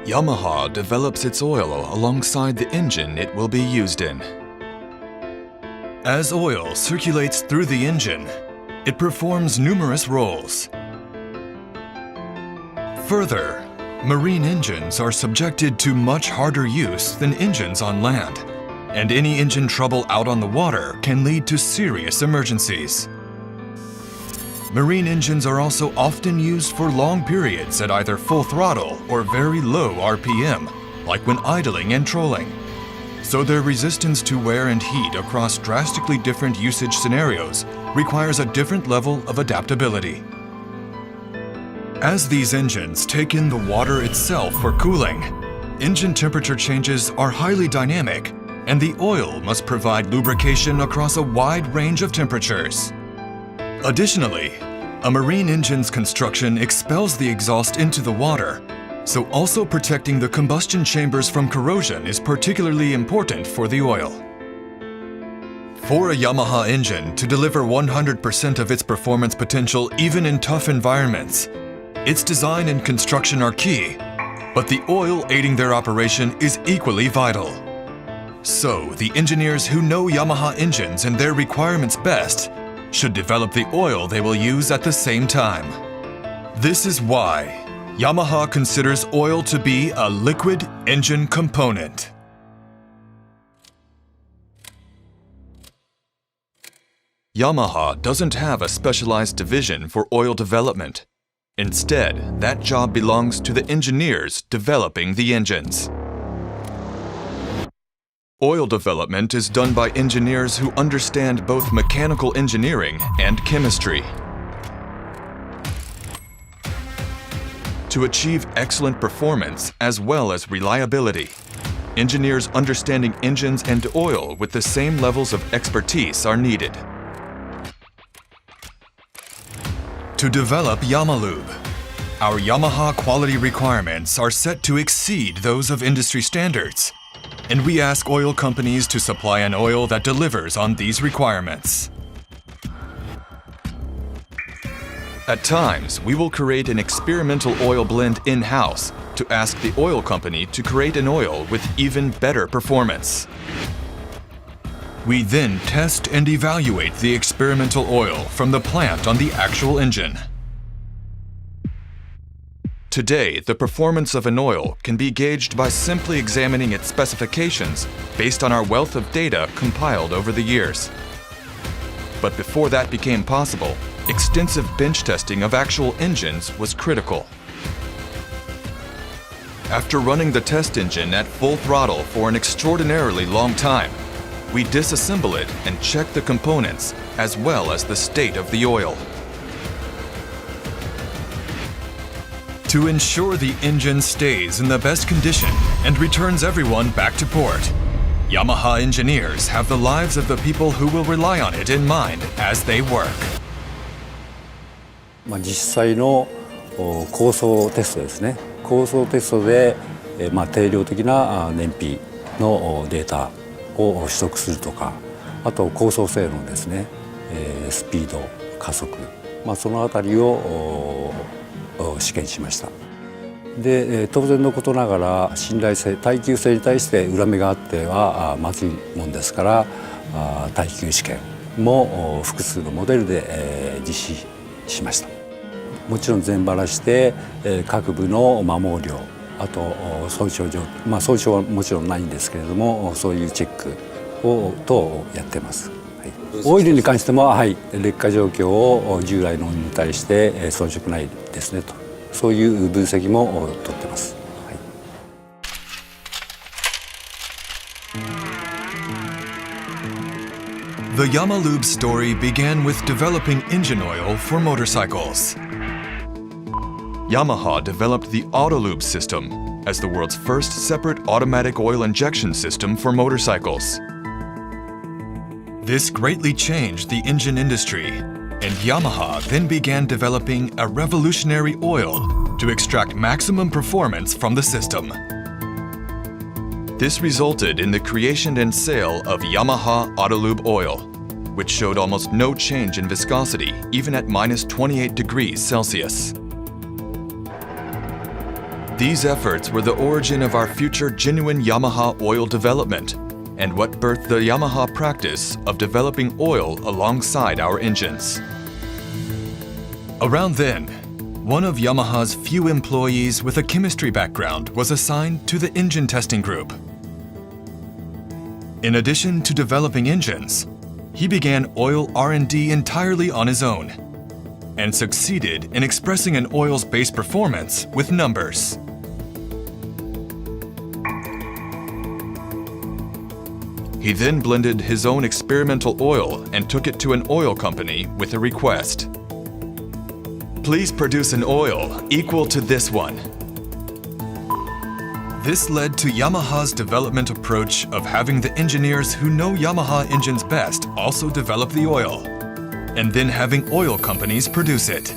Yamaha develops its oil alongside the engine it will be used in. As oil circulates through the engine, it performs numerous roles. Further, marine engines are subjected to much harder use than engines on land, and any engine trouble out on the water can lead to serious emergencies. Marine engines are also often used for long periods at either full throttle or very low RPM, like when idling and trolling. So their resistance to wear and heat across drastically different usage scenarios requires a different level of adaptability. As these engines take in the water itself for cooling, engine temperature changes are highly dynamic, and the oil must provide lubrication across a wide range of temperatures. Additionally, a marine engine's construction expels the exhaust into the water, so also protecting the combustion chambers from corrosion is particularly important for the oil. For a Yamaha engine to deliver 100% of its performance potential even in tough environments, its design and construction are key, but the oil aiding their operation is equally vital. So, the engineers who know Yamaha engines and their requirements best should develop the oil they will use at the same time. This is why Yamaha considers oil to be a liquid engine component. Yamaha doesn't have a specialized division for oil development. Instead, that job belongs to the engineers developing the engines. Oil development is done by engineers who understand both mechanical engineering and chemistry. To achieve excellent performance as well as reliability, engineers understanding engines and oil with the same levels of expertise are needed. To develop Yamalube, our Yamaha quality requirements are set to exceed those of industry standards, and we ask oil companies to supply an oil that delivers on these requirements. At times, we will create an experimental oil blend in-house to ask the oil company to create an oil with even better performance. We then test and evaluate the experimental oil from the plant on the actual engine. Today, the performance of an oil can be gauged by simply examining its specifications based on our wealth of data compiled over the years. But before that became possible, extensive bench testing of actual engines was critical. After running the test engine at full throttle for an extraordinarily long time, we disassemble it and check the components as well as the state of the oil. To ensure the engine stays in the best condition and returns everyone back to port, Yamaha engineers have the lives of the people who will rely on it in mind as they work. 実際の構想テストですね。構想テストで定量的な燃費のデータを取得するとか、あと構想性能ですね、スピード、加速、そのあたりを試験しました。で、当然のことながら信頼性、耐久性に対して裏目があってはまずいもんですから、耐久試験も複数のモデルで実施しました。もちろん全バラして各部の摩耗量、あと損傷状、損傷はもちろんないんですけれども、そういうチェックを等やってます。オイルに関しても、劣化状況を従来のに対して遜色ないですねと、そういう分析も取ってます。The Yamalube story began with developing engine oil for motorcycles. Yamaha developed the Autolube system as the world's first separate automatic oil injection system for motorcycles. This greatly changed the engine industry, and Yamaha then began developing a revolutionary oil to extract maximum performance from the system. This resulted in the creation and sale of Yamaha Autolube oil, which showed almost no change in viscosity even at -28 degrees Celsius. These efforts were the origin of our future genuine Yamaha oil development and what birthed the Yamaha practice of developing oil alongside our engines. Around then, one of Yamaha's few employees with a chemistry background was assigned to the engine testing group. In addition to developing engines, he began oil R&D entirely on his own and succeeded in expressing an oil's base performance with numbers. He then blended his own experimental oil and took it to an oil company with a request. Please produce an oil equal to this one. This led to Yamaha's development approach of having the engineers who know Yamaha engines best also develop the oil, and then having oil companies produce it.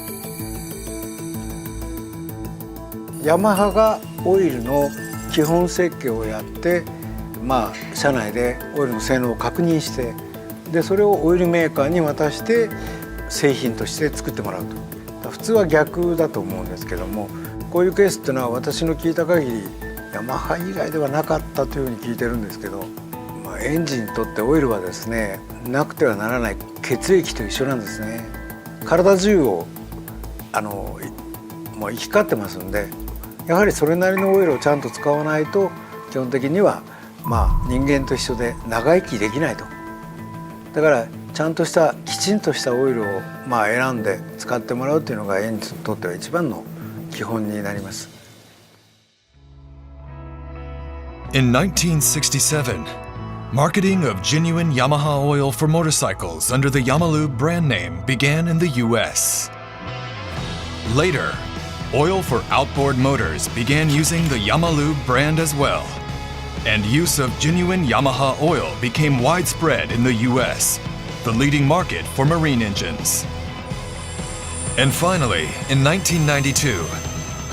ヤマハがオイルの基本設計をやって、社内でオイルの性能を確認して、でそれをオイルメーカーに渡して製品として作ってもらうと。普通は逆だと思うんですけども、こういうケースっていうのは私の聞いた限りヤマハ以外ではなかったというふうに聞いてるんですけど、エンジンにとってオイルはですね、なくてはならない血液と一緒なんですね。体中をもう行き交ってますんで、やはりそれなりのオイルをちゃんと使わないと基本的には人間と一緒で長生きできないと。だからちゃんとしたきちんとしたオイルを選んで使ってもらうというのがエンジンにとっては一番の基本になります。In 1967, marketing of genuine Yamaha oil for motorcycles under the Yamalube brand name began in the US. Later, oil for outboard motors began using the Yamalube brand as well, and use of genuine Yamaha oil became widespread in the US, the leading market for marine engines. And finally, in 1992,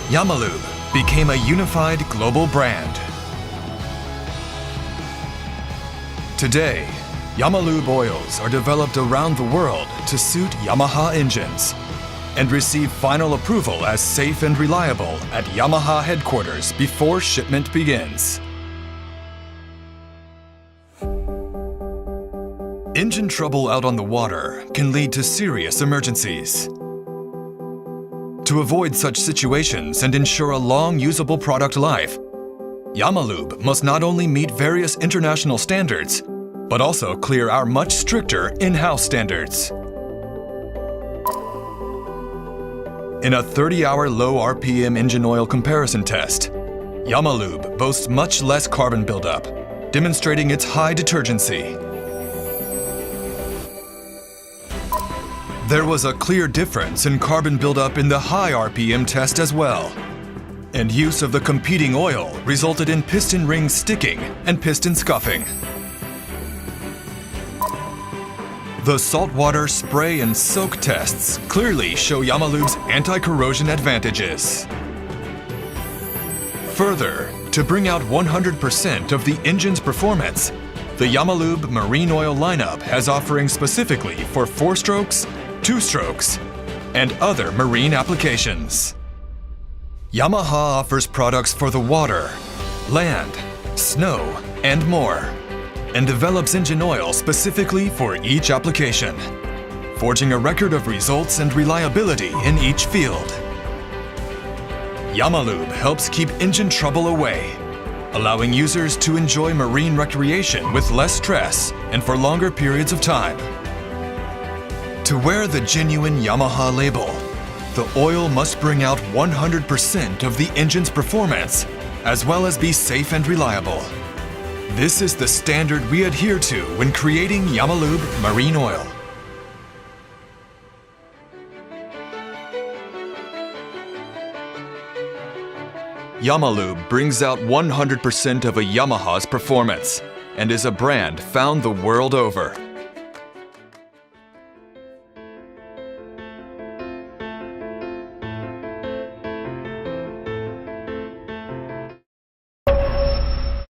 Yamalube became a unified global brand. Today, Yamalube oils are developed around the world to suit Yamaha engines and receive final approval as safe and reliable at Yamaha headquarters before shipment begins. Engine trouble out on the water can lead to serious emergencies. To avoid such situations and ensure a long usable product life, Yamalube must not only meet various international standards, but also clear our much stricter in-house standards. In a 30-hour low RPM engine oil comparison test, Yamalube boasts much less carbon buildup, demonstrating its high detergency. There was a clear difference in carbon buildup in the high RPM test as well, and use of the competing oil resulted in piston rings sticking and piston scuffing. The saltwater spray and soak tests clearly show Yamalube's anti-corrosion advantages. Further, to bring out 100% of the engine's performance, the Yamalube marine oil lineup has offerings specifically for 4-strokes, 2-strokes, and other marine applications. Yamaha offers products for the water, land, snow, and more, and develops engine oil specifically for each application, forging a record of results and reliability in each field. Yamalube helps keep engine trouble away, allowing users to enjoy marine recreation with less stress and for longer periods of time. To wear the genuine Yamaha label, the oil must bring out 100% of the engine's performance, as well as be safe and reliable. This is the standard we adhere to when creating Yamalube marine oil. Yamalube brings out 100% of a Yamaha's performance and is a brand found the world over.